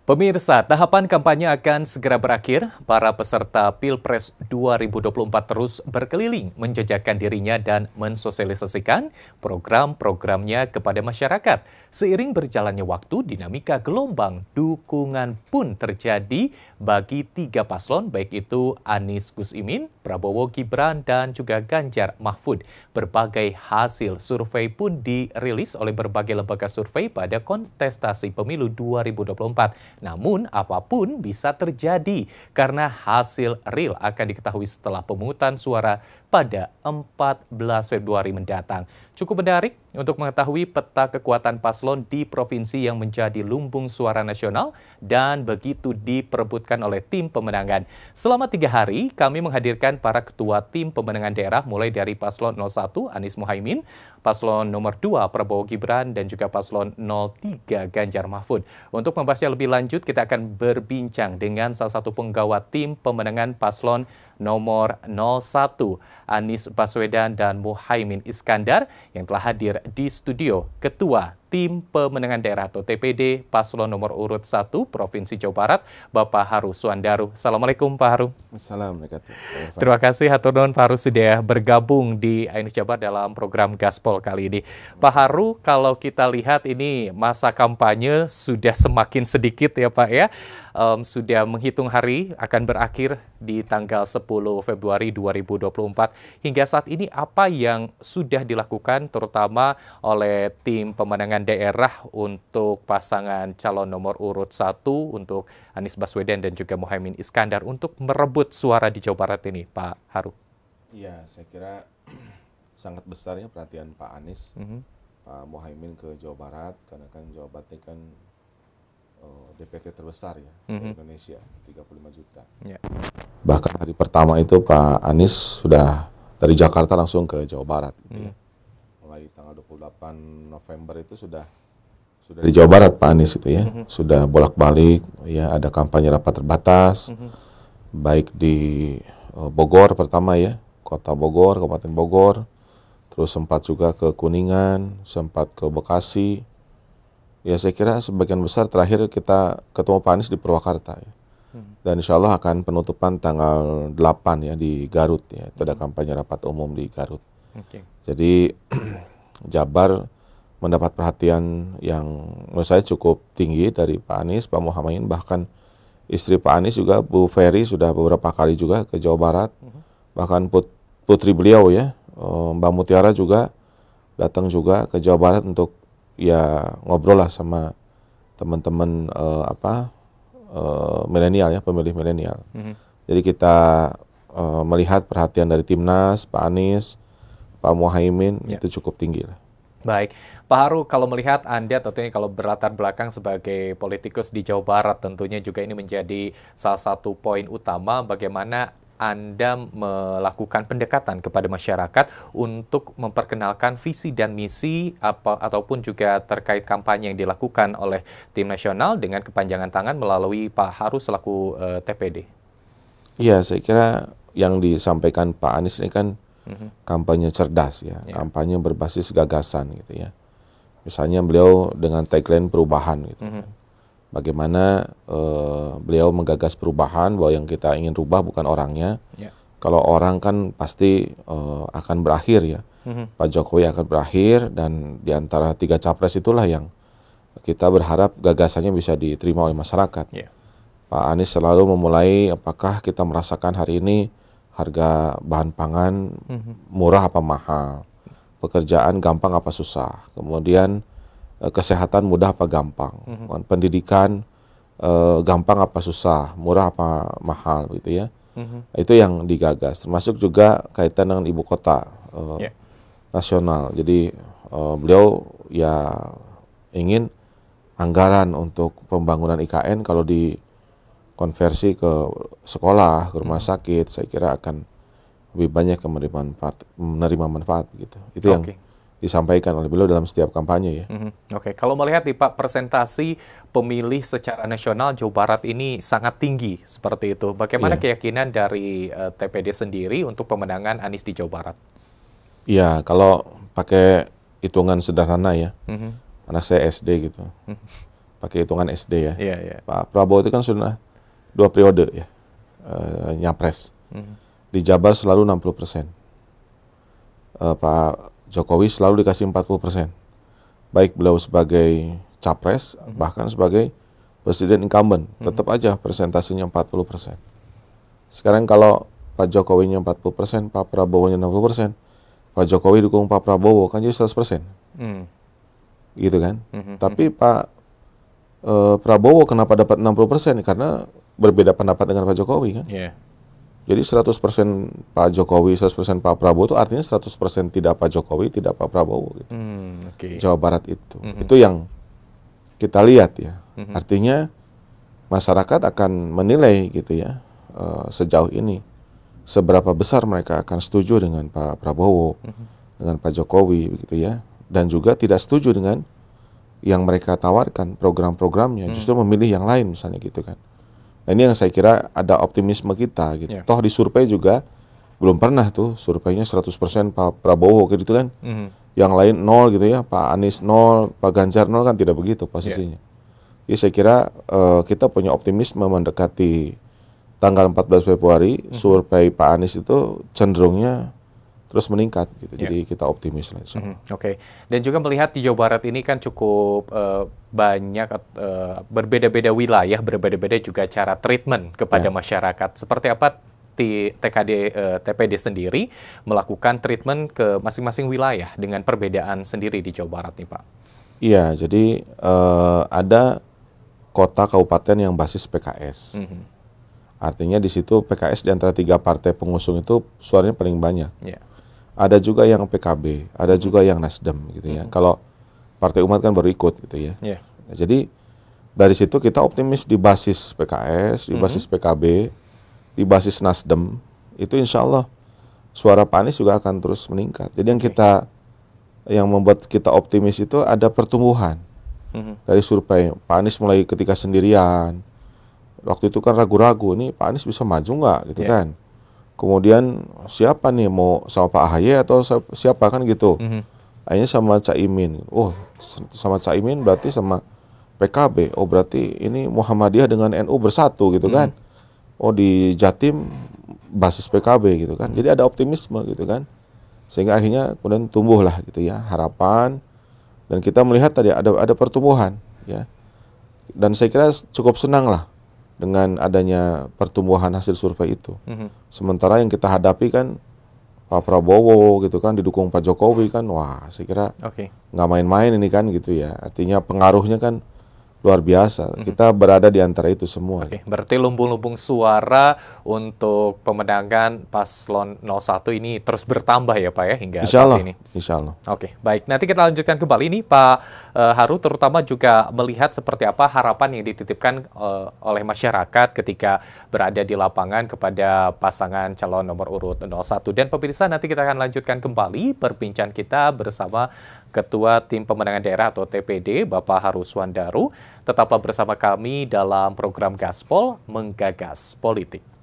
Pemirsa, tahapan kampanye akan segera berakhir. Para peserta Pilpres 2024 terus berkeliling menjejakkan dirinya dan mensosialisasikan program-programnya kepada masyarakat. Seiring berjalannya waktu, dinamika gelombang dukungan pun terjadi bagi tiga paslon, baik itu Anies Gus Imin, Prabowo Gibran, dan juga Ganjar Mahfud. Berbagai hasil survei pun dirilis oleh berbagai lembaga survei pada kontestasi pemilu 2024. Namun, apapun bisa terjadi karena hasil real akan diketahui setelah pemungutan suara pada 14 Februari mendatang. Cukup menarik untuk mengetahui peta kekuatan paslon di provinsi yang menjadi lumbung suara nasional dan begitu diperebutkan oleh tim pemenangan. Selama 3 hari, kami menghadirkan para ketua tim pemenangan daerah mulai dari paslon 01 Anies Muhaimin, paslon nomor 2 Prabowo Gibran, dan juga paslon 03 Ganjar Mahfud. Untuk membahasnya lebih lanjut, kita akan berbincang dengan salah satu penggawa tim pemenangan paslon nomor 01 Anies Baswedan dan Muhaimin Iskandar yang telah hadir di studio. Ketua Tim Pemenangan Daerah atau TPD paslon nomor urut 1 Provinsi Jawa Barat, Bapak Haru Suandaru. Assalamualaikum Pak Haru. Assalamualaikum. Terima kasih Hatur Nuhun Pak Haru sudah bergabung di Ainus Jabar dalam program Gaspol kali ini. Pak Haru, kalau kita lihat ini masa kampanye sudah semakin sedikit ya Pak ya. Sudah menghitung hari akan berakhir di tanggal 10 Februari 2024. Hingga saat ini apa yang sudah dilakukan terutama oleh tim pemenangan daerah untuk pasangan calon nomor urut 1 untuk Anies Baswedan dan juga Muhaimin Iskandar untuk merebut suara di Jawa Barat ini, Pak Haru? Iya, saya kira sangat besarnya perhatian Pak Anies, Pak Muhaimin ke Jawa Barat, karena kan Jawa Barat ini kan DPT terbesar ya di Indonesia, 35 juta. Yeah. Bahkan hari pertama itu Pak Anies sudah dari Jakarta langsung ke Jawa Barat. Gitu ya. Mulai tanggal 28 November itu sudah di Jawa Barat Pak Anies itu ya. Sudah bolak-balik, ya ada kampanye rapat terbatas, baik di Bogor pertama ya, Kota Bogor, Kabupaten Bogor, terus sempat juga ke Kuningan, sempat ke Bekasi. Ya saya kira sebagian besar terakhir kita ketemu Pak Anies di Purwakarta ya. Dan insya Allah akan penutupan tanggal 8 ya di Garut ya. Itu ada kampanye rapat umum di Garut. Jadi Jabar mendapat perhatian yang menurut saya cukup tinggi dari Pak Anies, Pak Muhaimin, bahkan istri Pak Anies juga Bu Ferry sudah beberapa kali juga ke Jawa Barat. Bahkan putri beliau ya, Mbak Mutiara juga datang juga ke Jawa Barat untuk ya ngobrol lah sama teman-teman milenial ya, pemilih milenial. Jadi kita melihat perhatian dari Timnas, Pak Anies, Pak Muhaimin itu cukup tinggi lah. Baik, Pak Haru, kalau melihat Anda tentunya kalau berlatar belakang sebagai politikus di Jawa Barat, tentunya juga ini menjadi salah satu poin utama bagaimana Anda melakukan pendekatan kepada masyarakat untuk memperkenalkan visi dan misi ataupun juga terkait kampanye yang dilakukan oleh tim nasional dengan kepanjangan tangan melalui Pak Haru selaku TPD. Iya, saya kira yang disampaikan Pak Anies ini kan kampanye cerdas ya, kampanye berbasis gagasan gitu ya. Misalnya beliau dengan tagline perubahan gitu. Bagaimana beliau menggagas perubahan bahwa yang kita ingin rubah bukan orangnya. Kalau orang kan pasti akan berakhir ya. Pak Jokowi akan berakhir dan diantara 3 capres itulah yang kita berharap gagasannya bisa diterima oleh masyarakat. Pak Anies selalu memulai apakah kita merasakan hari ini harga bahan pangan murah apa mahal, pekerjaan gampang apa susah, kemudian kesehatan mudah apa gampang, pendidikan gampang apa susah, murah apa mahal gitu ya. Itu yang digagas, termasuk juga kaitan dengan ibu kota nasional. Jadi beliau ya ingin anggaran untuk pembangunan IKN kalau dikonversi ke sekolah, ke rumah sakit, saya kira akan lebih banyak yang menerima manfaat gitu. Itu yang disampaikan oleh beliau dalam setiap kampanye ya. Kalau melihat nih Pak, presentasi pemilih secara nasional Jawa Barat ini sangat tinggi seperti itu. Bagaimana keyakinan dari TPD sendiri untuk pemenangan Anies di Jawa Barat? Iya, kalau pakai hitungan sederhana ya, anak saya SD gitu. pakai hitungan SD ya. Iya, iya. Pak Prabowo itu kan sudah 2 periode ya, nyapres. Di Jabar selalu 60%. Pak Jokowi selalu dikasih 40%. Baik beliau sebagai capres, bahkan sebagai presiden incumbent, tetap aja persentasenya 40%. Sekarang kalau Pak Jokowinya 40%, Pak Prabowo-nya 60%, Pak Jokowi dukung Pak Prabowo, kan jadi 100%. Gitu kan. Tapi Pak Prabowo kenapa dapat 60%? Karena berbeda pendapat dengan Pak Jokowi kan. Yeah. Jadi 100% Pak Jokowi, 100% Pak Prabowo itu artinya 100% tidak Pak Jokowi, tidak Pak Prabowo gitu. Okay. Jawa Barat itu. Itu yang kita lihat ya. Artinya masyarakat akan menilai gitu ya, sejauh ini seberapa besar mereka akan setuju dengan Pak Prabowo, dengan Pak Jokowi begitu ya. Dan juga tidak setuju dengan yang mereka tawarkan program-programnya, justru memilih yang lain misalnya gitu kan. Nah, ini yang saya kira ada optimisme kita gitu. Toh di survei juga belum pernah tuh surveinya 100% Pak Prabowo gitu kan. Yang lain 0 gitu ya, Pak Anies 0, Pak Ganjar 0 kan tidak begitu posisinya. Jadi saya kira kita punya optimisme mendekati tanggal 14 Februari, survei Pak Anies itu cenderungnya terus meningkat gitu. Jadi kita optimis lah. Oke. Dan juga melihat di Jawa Barat ini kan cukup banyak berbeda-beda wilayah, berbeda-beda juga cara treatment kepada masyarakat. Seperti apa TPD sendiri melakukan treatment ke masing-masing wilayah dengan perbedaan sendiri di Jawa Barat nih Pak? Iya, jadi ada kota kabupaten yang basis PKS. Artinya di situ PKS di antara 3 partai pengusung itu suaranya paling banyak. Ada juga yang PKB, ada juga yang Nasdem gitu ya. Kalau Partai Umat kan baru ikut gitu ya. Nah, jadi dari situ kita optimis di basis PKS, di basis PKB, di basis Nasdem, itu insya Allah suara Pak Anies juga akan terus meningkat. Jadi yang membuat kita optimis itu ada pertumbuhan dari survei. Pak Anies mulai ketika sendirian, waktu itu kan ragu-ragu, nih Pak Anies bisa maju nggak gitu kan. Kemudian siapa nih, mau sama Pak AHY atau siapa kan gitu. Akhirnya sama Caimin. Oh, sama Caimin berarti sama PKB. Oh, berarti ini Muhammadiyah dengan NU bersatu gitu kan. Oh, di Jatim basis PKB gitu kan. Jadi ada optimisme gitu kan. Sehingga akhirnya kemudian tumbuhlah gitu ya harapan, dan kita melihat tadi ada pertumbuhan ya. Dan saya kira cukup senang lah dengan adanya pertumbuhan hasil survei itu. Sementara yang kita hadapi kan Pak Prabowo gitu kan didukung Pak Jokowi kan, wah saya kira nggak main-main ini kan gitu ya. Artinya pengaruhnya kan luar biasa. Kita berada di antara itu semua. Berarti lumbung-lumbung suara untuk pemenangan paslon 01 ini terus bertambah ya Pak ya hingga saat ini. Insya Allah. Baik. Nanti kita lanjutkan kembali nih Pak Haru, terutama juga melihat seperti apa harapan yang dititipkan oleh masyarakat ketika berada di lapangan kepada pasangan calon nomor urut 01. Dan pemirsa, nanti kita akan lanjutkan kembali perbincangan kita bersama Ketua Tim Pemenangan Daerah atau TPD, Bapak Haru Swandaru. Tetaplah bersama kami dalam program Gaspol Menggagas Politik.